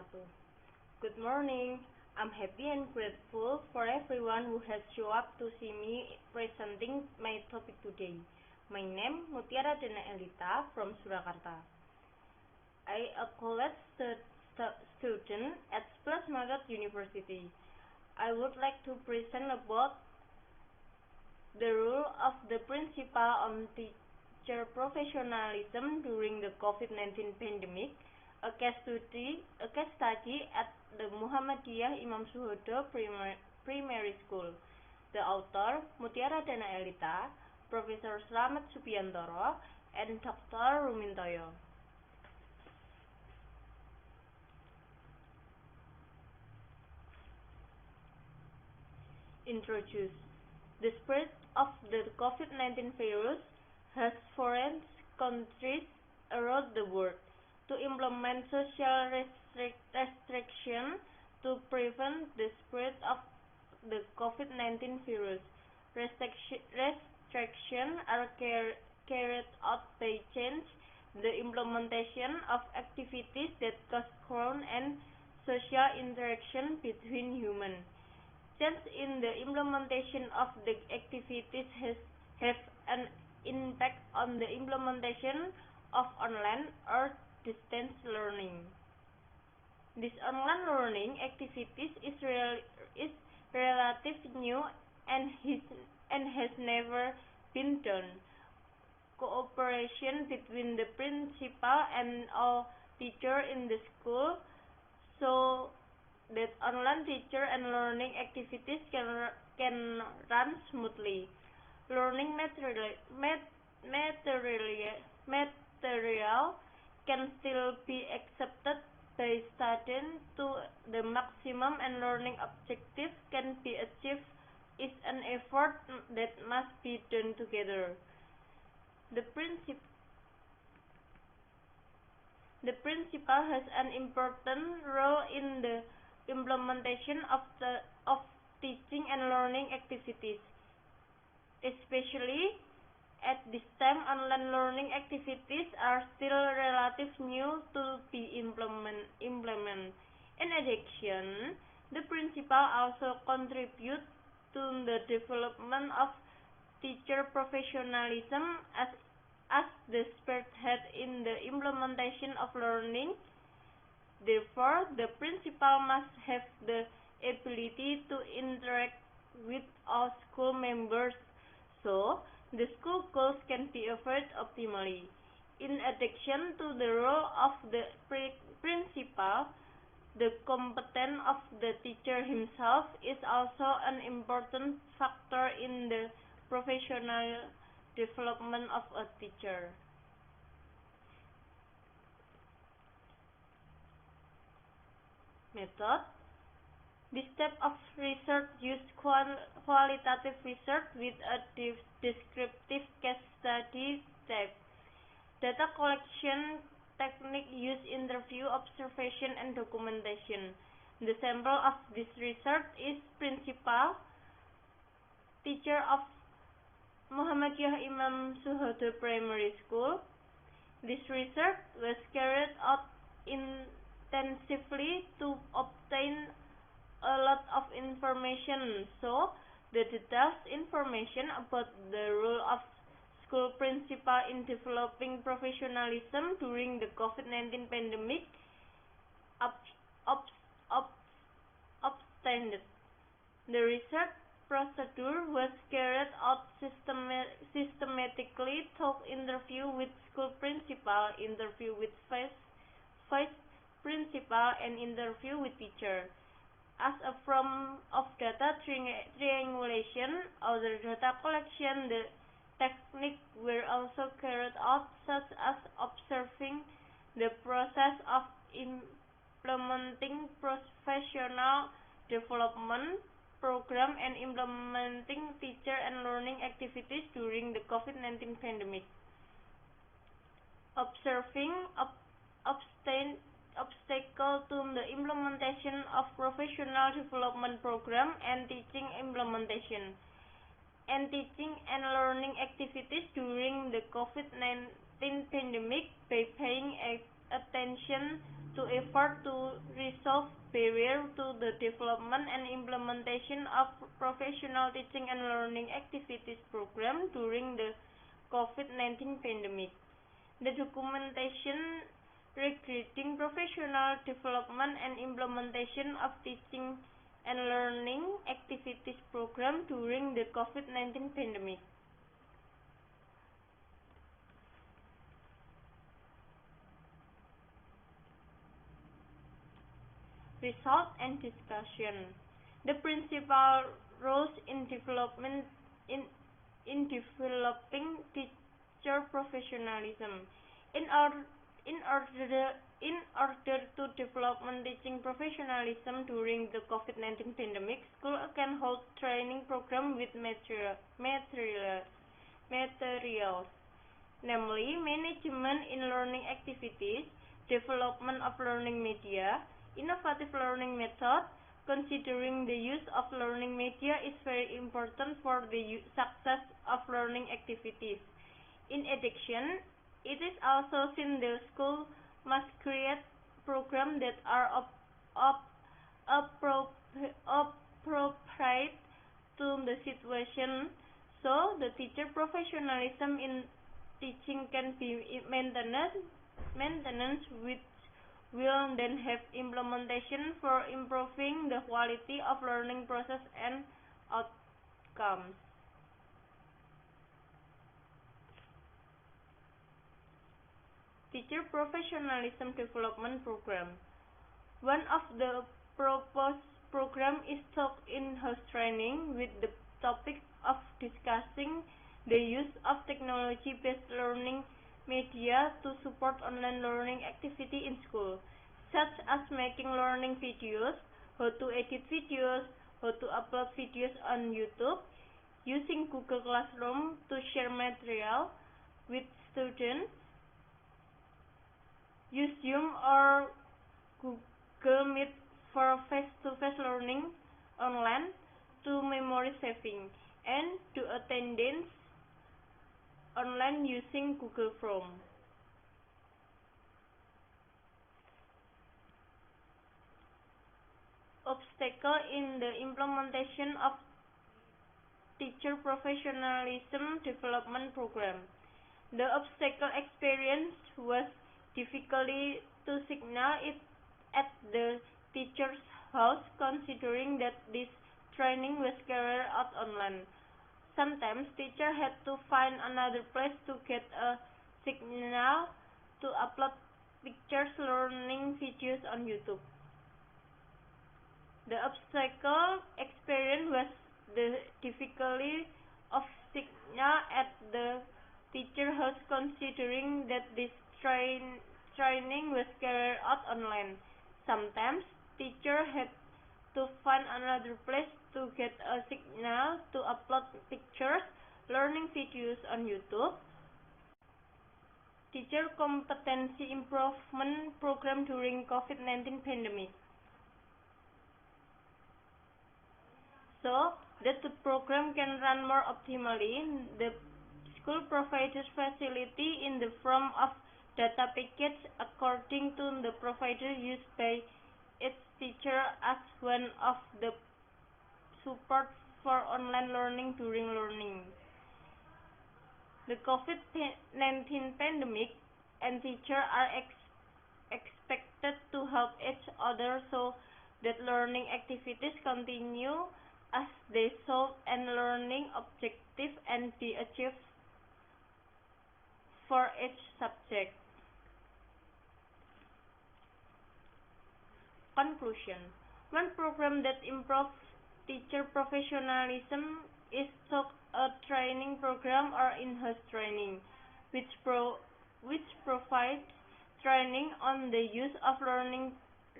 wabarakatuh. Good morning. I'm happy and grateful for everyone who has shown up to see me presenting my topic today. My name Mutiara Dena Elita from Surakarta. I a college student at Plus Magat University. I would like to present about the role of the principal on teacher professionalism during the COVID-19 pandemic, a case study at the Muhammadiyah Imam Suhodo Primary School. The author, Mutiara Dana Elita, Professor Slamet Subiantoro, and Dr. Rumintoyo. Introduce. The spread of the COVID-19 virus has forced countries around the world to implement social restrictions to prevent the spread of the COVID-19 virus. Restrictions are carried out by change the implementation of activities that cause harm and social interaction between humans. Change in the implementation of the activities have an impact on the implementation of online or distance learning. This online learning activities is relatively new and has never been done. Cooperation between the principal and all teachers in the school so that online teacher and learning activities can run smoothly. Learning material can still be accepted by students to the maximum, and learning objectives can be achieved is an effort that must be done together. The principal has an important role in the implementation of teaching and learning activities, especially at this time online learning activities are still relatively new to be implemented. In addition, the principal also contributes to the development of teacher professionalism as the spearhead in the implementation of learning. Therefore, the principal must have the ability to interact with all school members so the school goals can be achieved optimally. In addition to the role of the principal, the competence of the teacher himself is also an important factor in the professional development of a teacher. Method. This type of research uses qualitative research with a descriptive case study type. Data collection technique use interview, observation, and documentation. The sample of this research is principal, teacher of Muhammadiyah Imam Suhodo Primary School. This research was carried out intensively to obtain a lot of information, so the detailed information about the role of school principal in developing professionalism during the COVID-19 pandemic obtained. The research procedure was carried out systematically through interview with school principal, interview with vice principal, and interview with teacher. As a form of data triangulation or the data collection, the techniques were also carried out, such as observing the process of implementing professional development program and implementing teacher and learning activities during the COVID-19 pandemic. Observing obstacle to the implementation of professional development program and teaching implementation, and teaching and learning activities during the COVID-19 pandemic by paying attention to effort to resolve barriers to the development and implementation of professional teaching and learning activities program during the COVID-19 pandemic. The documentation regarding professional development and implementation of teaching and learning activities program during the COVID-19 pandemic. Result and discussion. The principal roles in developing teacher professionalism. In order to develop teaching professionalism during the COVID-19 pandemic, school can hold training program with materials, namely management in learning activities, development of learning media, innovative learning method. Considering the use of learning media is very important for the success of learning activities. In addition, it is also seen the school must create programs that are appropriate to the situation, so the teacher professionalism in teaching can be maintained, which will then have implementation for improving the quality of learning process and outcomes. Teacher Professionalism Development Program. One of the proposed program is taught in-house training with the topic of discussing the use of technology-based learning media to support online learning activity in school, such as making learning videos, how to edit videos, how to upload videos on YouTube, using Google Classroom to share material with students, use Zoom or Google Meet for face-to-face learning online to memory saving, and do attendance online using Google Form. Obstacle in the implementation of Teacher Professionalism Development Program. The obstacle experienced was difficulty to signal it at the teacher's house, considering that this training was carried out online. Sometimes teacher had to find another place to get a signal to upload pictures, learning videos on YouTube. The obstacle experienced was the difficulty of signal at the teacher house, considering that this training was carried out online. Sometimes teacher had to find another place to get a signal to upload pictures, learning videos on YouTube. Teacher Competency Improvement Program during COVID-19 pandemic. So that the program can run more optimally, the school provides facility in the form of data packets according to the provider used by its teacher as one of the support for online learning during learning. The COVID-19 pandemic and teachers are expected to help each other so that learning activities continue as they solve and learning objective and be achieved for each subject. Conclusion. One program that improves teacher professionalism is a training program or in-house training, which provides training on the use of learning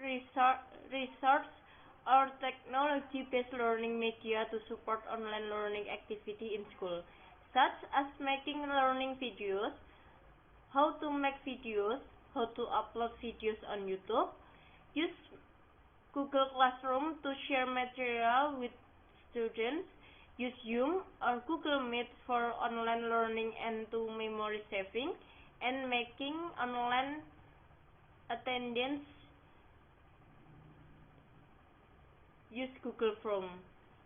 resource or technology-based learning media to support online learning activity in school, such as making learning videos, how to make videos, how to upload videos on YouTube, use Google Classroom to share material with students, use Zoom or Google Meet for online learning and to memory saving, and making online attendance use Google Form.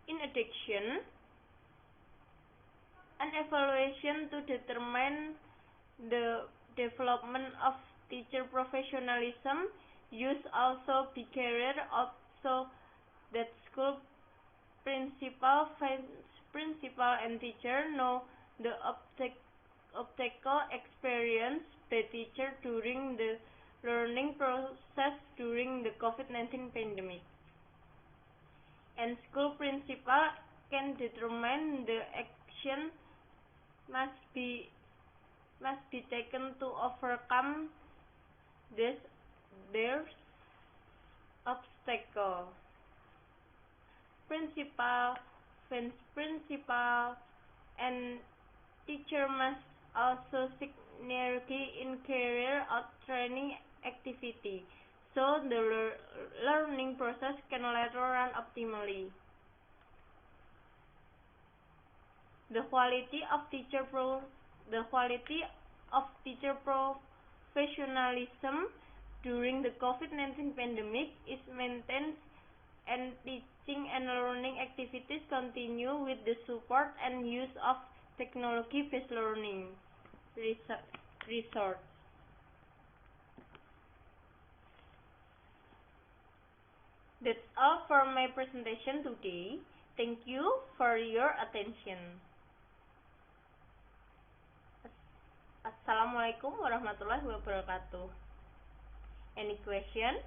In addition, an evaluation to determine the development of teacher professionalism use also be carried out so that school principal, vice principal, and teacher know the obstacle experienced by teacher during the learning process during the COVID-19 pandemic. And school principal can determine the action must be taken to overcome their obstacle. Principal, vice principal, and teacher must also synergy in carry out training activity, so the learning process can later run optimally. The quality of teacher professionalism during the COVID-19 pandemic is maintained, and teaching and learning activities continue with the support and use of technology-based learning resources. That's all for my presentation today. Thank you for your attention. Assalamualaikum warahmatullahi wabarakatuh. Any question?